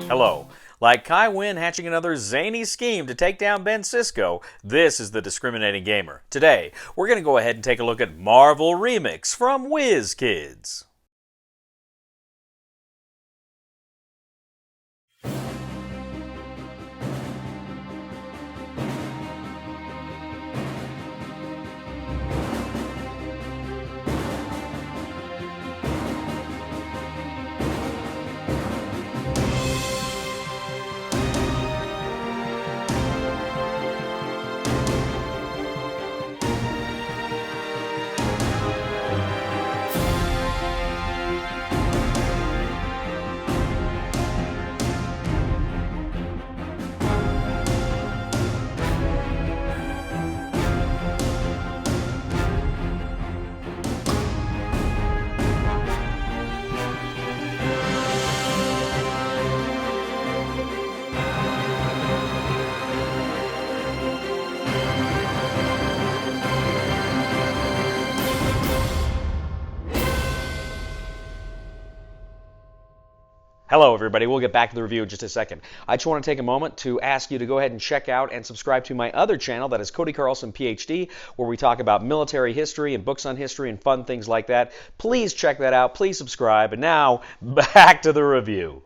Hello. Like Kai Wynn hatching another zany scheme to take down Ben Sisko, this is the Discriminating Gamer. Today, we're going to go ahead and take a look at Marvel Remix from WizKids. Hello everybody, we'll get back to the review in just a second. I just want to take a moment to ask you to go ahead and check out and subscribe to my other channel, that is Cody Carlson PhD, where we talk about military history and books on history and fun things like that. Please check that out, please subscribe, and now, back to the review.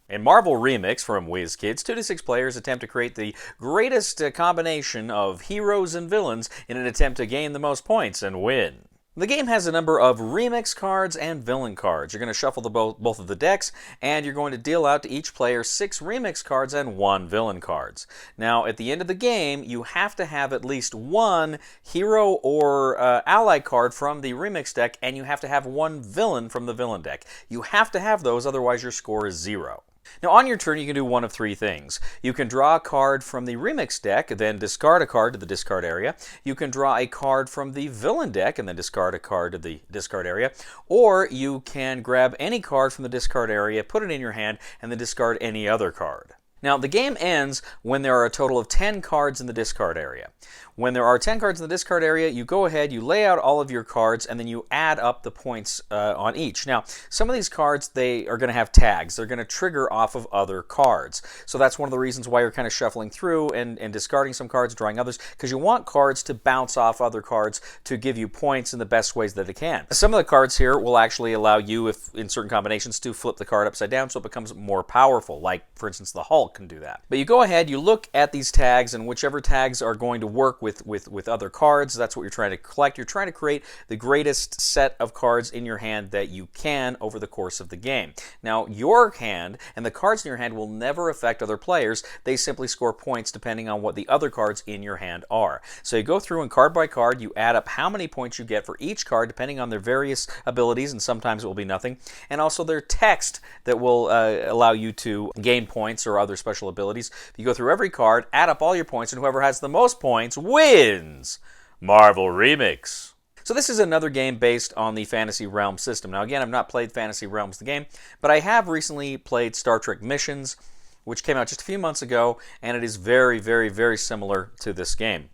In Marvel Remix from WizKids, 2 to 6 players attempt to create the greatest combination of heroes and villains in an attempt to gain the most points and win. The game has a number of remix cards and villain cards. You're going to shuffle both of the decks, and you're going to deal out to each player 6 remix cards and 1 villain cards. Now, at the end of the game, you have to have at least 1 hero or ally card from the remix deck, and you have to have 1 villain from the villain deck. You have to have those, otherwise your score is 0. Now, on your turn, you can do one of 3 things. You can draw a card from the remix deck, then discard a card to the discard area. You can draw a card from the villain deck, and then discard a card to the discard area. Or you can grab any card from the discard area, put it in your hand, and then discard any other card. Now, the game ends when there are a total of 10 cards in the discard area. When there are 10 cards in the discard area, you go ahead, you lay out all of your cards, and then you add up the points on each. Now, some of these cards, they are going to have tags. They're going to trigger off of other cards. So that's one of the reasons why you're kind of shuffling through and discarding some cards, drawing others, because you want cards to bounce off other cards to give you points in the best ways that they can. Some of the cards here will actually allow you, if in certain combinations, to flip the card upside down so it becomes more powerful, like, for instance, the Hulk can do that. But you go ahead, you look at these tags, and whichever tags are going to work with other cards, that's what you're trying to collect. You're trying to create the greatest set of cards in your hand that you can over the course of the game. Now, your hand and the cards in your hand will never affect other players. They simply score points depending on what the other cards in your hand are. So you go through and card by card, you add up how many points you get for each card depending on their various abilities, and sometimes it will be nothing, and also their text that will allow you to gain points or other special abilities. You go through every card, add up all your points, and whoever has the most points wins. Marvel Remix. So this is another game based on the Fantasy Realms system. Now again, I've not played Fantasy Realms the game, but I have recently played Star Trek Missions, which came out just a few months ago, and it is very, very, very similar to this game.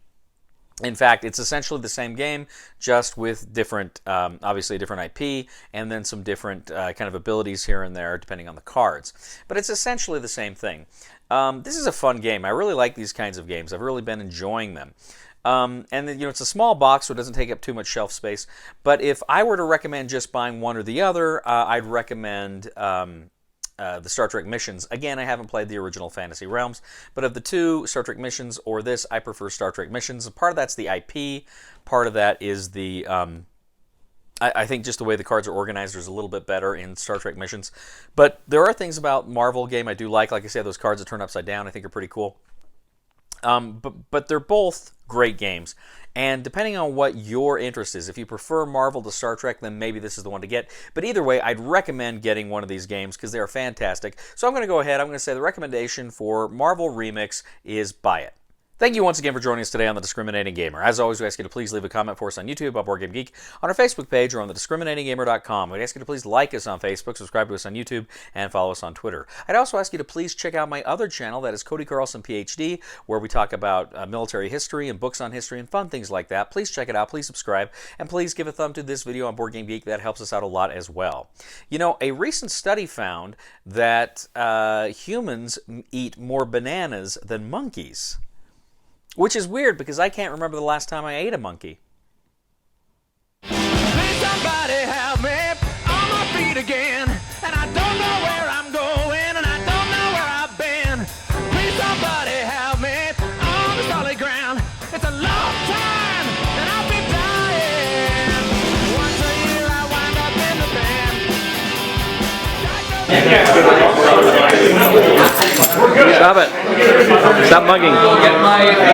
In fact, it's essentially the same game, just with different, obviously a different IP, and then some different kind of abilities here and there, depending on the cards. But it's essentially the same thing. This is a fun game. I really like these kinds of games. I've really been enjoying them. And it's a small box, so it doesn't take up too much shelf space. But if I were to recommend just buying one or the other, I'd recommend the Star Trek Missions. Again, I haven't played the original Fantasy Realms, but of the two, Star Trek Missions or this, I prefer Star Trek Missions. Part of that's the IP, part of that is the, I think just the way the cards are organized is a little bit better in Star Trek Missions. But there are things about Marvel game I do like I said, those cards that turn upside down I think are pretty cool. But they're both great games. And depending on what your interest is, if you prefer Marvel to Star Trek, then maybe this is the one to get. But either way, I'd recommend getting one of these games because they are fantastic. So I'm going to go ahead, I'm going to say the recommendation for Marvel Remix is buy it. Thank you once again for joining us today on The Discriminating Gamer. As always, we ask you to please leave a comment for us on YouTube, on Board Game Geek, on our Facebook page, or on thediscriminatinggamer.com. We ask you to please like us on Facebook, subscribe to us on YouTube, and follow us on Twitter. I'd also ask you to please check out my other channel, that is Cody Carlson, PhD, where we talk about military history and books on history and fun things like that. Please check it out, please subscribe, and please give a thumb to this video on Board Game Geek. That helps us out a lot as well. You know, a recent study found that humans eat more bananas than monkeys. Which is weird because I can't remember the last time I ate a monkey. Please somebody help me on my feet again. And I don't know where I'm going and I don't know where I've been. Please somebody help me on the solid ground. It's a long time and I'll be dying. Once a year I wind up in the band. Stop it. Stop mugging.